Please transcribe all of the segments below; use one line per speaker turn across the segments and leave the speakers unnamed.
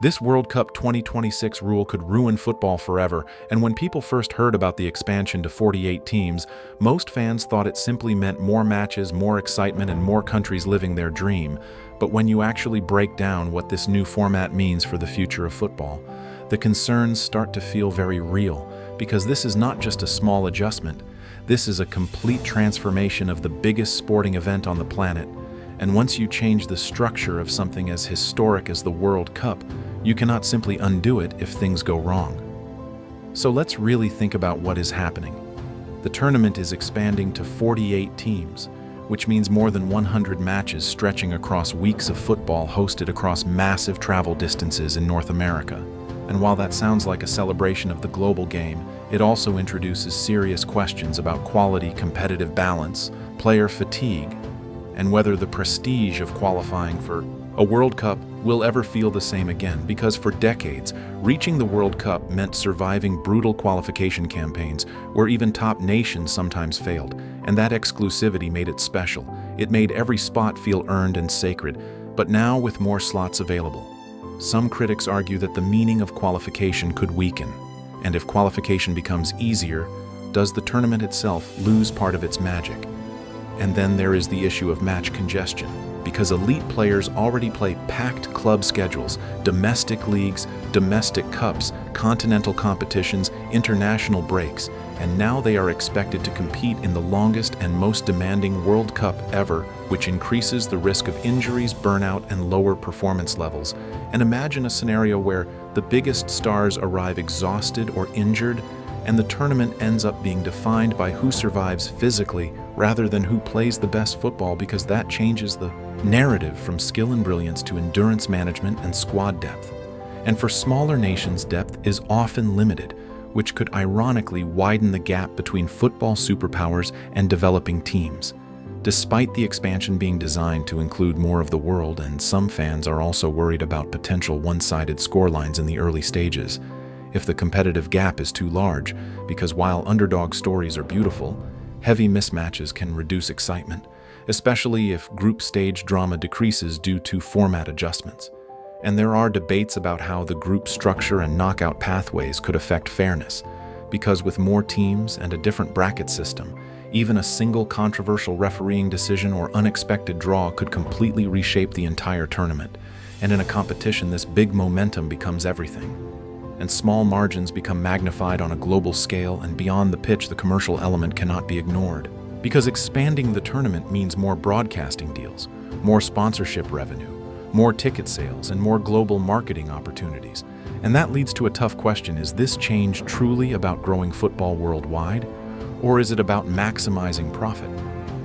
This World Cup 2026 rule could ruin football forever, and when people first heard about the expansion to 48 teams, most fans thought it simply meant more matches, more excitement, and more countries living their dream. But when you actually break down what this new format means for the future of football, the concerns start to feel very real, because this is not just a small adjustment. This is a complete transformation of the biggest sporting event on the planet. And once you change the structure of something as historic as the World Cup, you cannot simply undo it if things go wrong. So let's really think about what is happening. The tournament is expanding to 48 teams, which means more than 100 matches stretching across weeks of football hosted across massive travel distances in North America. And while that sounds like a celebration of the global game, it also introduces serious questions about quality, competitive balance, player fatigue, and whether the prestige of qualifying for a World Cup will ever feel the same again, because for decades, reaching the World Cup meant surviving brutal qualification campaigns where even top nations sometimes failed, and that exclusivity made it special. It made every spot feel earned and sacred, but now with more slots available, some critics argue that the meaning of qualification could weaken, and if qualification becomes easier, does the tournament itself lose part of its magic? And then there is the issue of match congestion, because elite players already play packed club schedules, domestic leagues, domestic cups, continental competitions, international breaks, and now they are expected to compete in the longest and most demanding World Cup ever, which increases the risk of injuries, burnout, and lower performance levels. And imagine a scenario where the biggest stars arrive exhausted or injured, and the tournament ends up being defined by who survives physically rather than who plays the best football, because that changes the narrative from skill and brilliance to endurance management and squad depth. And for smaller nations, depth is often limited, which could ironically widen the gap between football superpowers and developing teams. Despite the expansion being designed to include more of the world, and some fans are also worried about potential one-sided scorelines in the early stages, if the competitive gap is too large, because while underdog stories are beautiful, heavy mismatches can reduce excitement, especially if group stage drama decreases due to format adjustments. And there are debates about how the group structure and knockout pathways could affect fairness, because with more teams and a different bracket system, even a single controversial refereeing decision or unexpected draw could completely reshape the entire tournament. And in a competition, this big momentum becomes everything. And small margins become magnified on a global scale, and beyond the pitch, the commercial element cannot be ignored. Because expanding the tournament means more broadcasting deals, more sponsorship revenue, more ticket sales, and more global marketing opportunities. And that leads to a tough question: is this change truly about growing football worldwide, or is it about maximizing profit?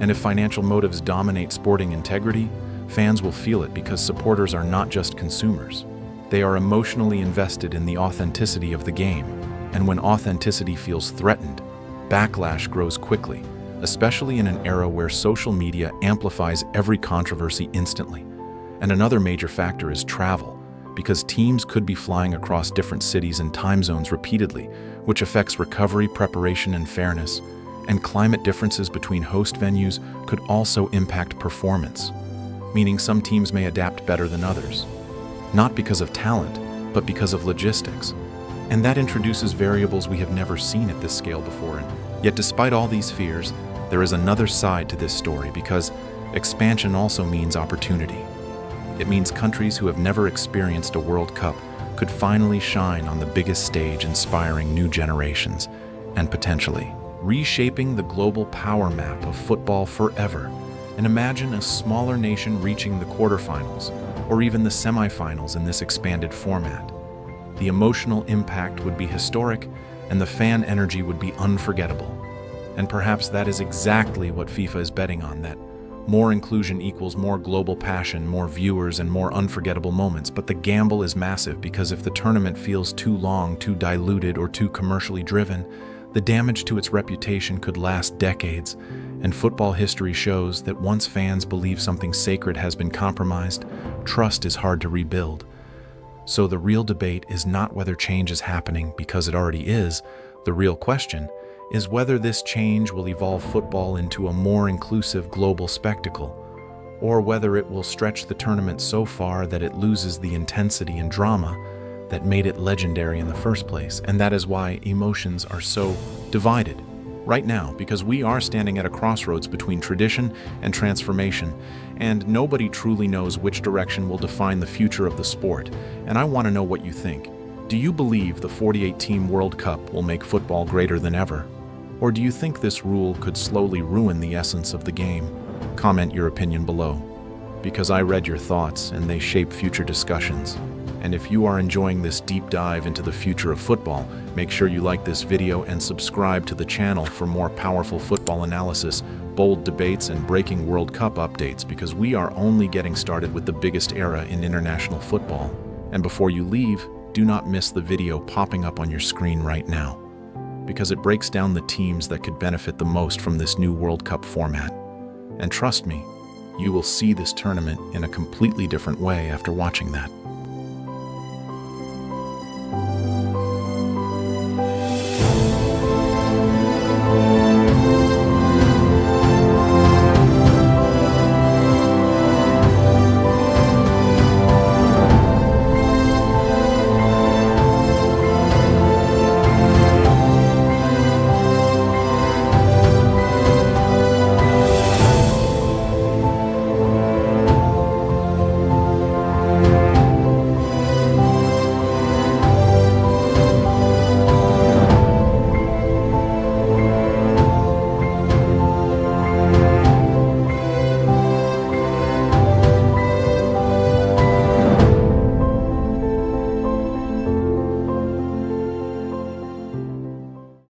And if financial motives dominate sporting integrity, fans will feel it, because supporters are not just consumers. They are emotionally invested in the authenticity of the game, and when authenticity feels threatened, backlash grows quickly, especially in an era where social media amplifies every controversy instantly. And another major factor is travel, because teams could be flying across different cities and time zones repeatedly, which affects recovery, preparation, and fairness. And climate differences between host venues could also impact performance, meaning some teams may adapt better than others, not because of talent, but because of logistics. And that introduces variables we have never seen at this scale before. And yet, despite all these fears, there is another side to this story, because expansion also means opportunity. It means countries who have never experienced a World Cup could finally shine on the biggest stage, inspiring new generations, and potentially reshaping the global power map of football forever. And imagine a smaller nation reaching the quarterfinals, or even the semifinals in this expanded format. The emotional impact would be historic, and the fan energy would be unforgettable. And perhaps that is exactly what FIFA is betting on, that more inclusion equals more global passion, more viewers, and more unforgettable moments. But the gamble is massive, because if the tournament feels too long, too diluted, or too commercially driven, the damage to its reputation could last decades. And football history shows that once fans believe something sacred has been compromised, trust is hard to rebuild. So the real debate is not whether change is happening, because it already is. The real question is whether this change will evolve football into a more inclusive global spectacle, or whether it will stretch the tournament so far that it loses the intensity and drama that made it legendary in the first place. And that is why emotions are so divided right now, because we are standing at a crossroads between tradition and transformation, and nobody truly knows which direction will define the future of the sport. And I want to know what you think. Do you believe the 48-team World Cup will make football greater than ever? Or do you think this rule could slowly ruin the essence of the game? Comment your opinion below, because I read your thoughts and they shape future discussions. And if you are enjoying this deep dive into the future of football, make sure you like this video and subscribe to the channel for more powerful football analysis, bold debates, and breaking World Cup updates, because we are only getting started with the biggest era in international football. And before you leave, do not miss the video popping up on your screen right now, because it breaks down the teams that could benefit the most from this new World Cup format. And trust me, you will see this tournament in a completely different way after watching that.